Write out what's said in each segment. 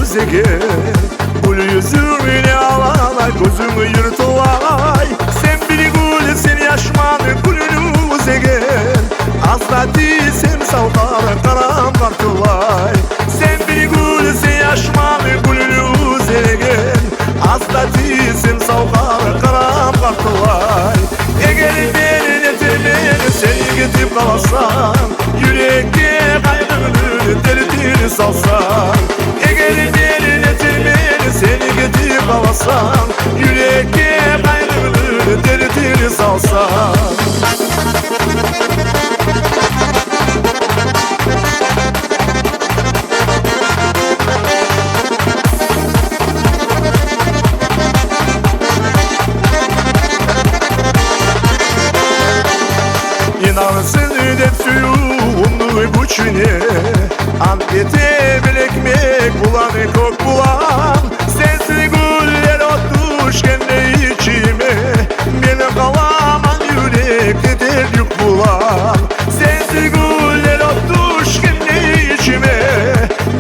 özege. Gül yüzümüne alana gözümü yırtılay. Sen bir gül sen yaşmanı gülünü özege. Asla değilsem salgar karam kartılay. Sen bir gül sen yaşmanı gülünü özege. Asla değilsem salgar karam kartılay. Eğer beni netemeni seni gidip kalasan, yürekte kaygını derdini salsan. Eğer beni netemeni seni gidip kalasan, yürekte kaygını derdini salsan. İnan seni de suyunu güçüne, Antete bir ekmek bulan kok bulan. Sensiz güller atmış kendi içime, benim kalaman yürekte delik bulan. Sensiz güller atmış kendi içime,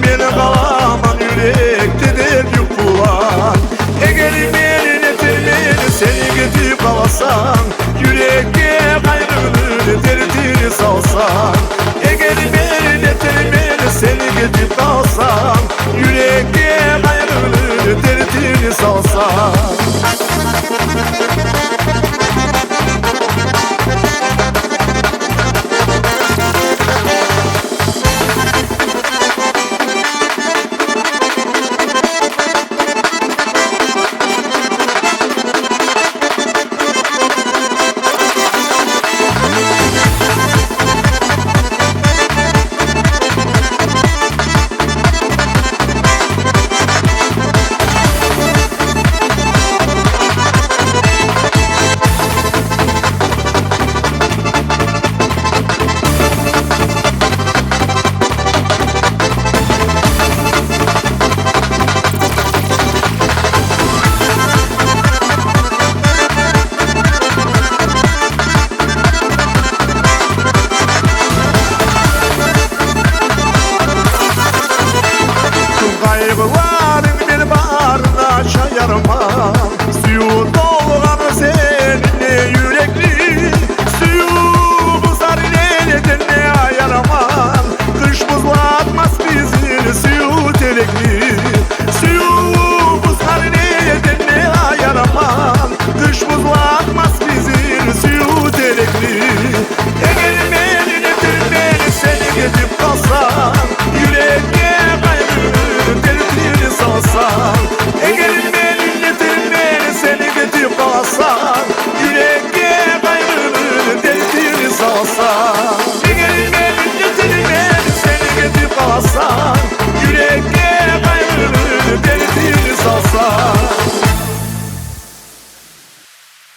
benim kalaman yürekte delik bulan. Eğer beni netemeni seni gidip kalasan, yürekte kaygını derdini salsan. Eğer beni netemeni seni gidip kalsan, yürekte kaygını derdini salsan.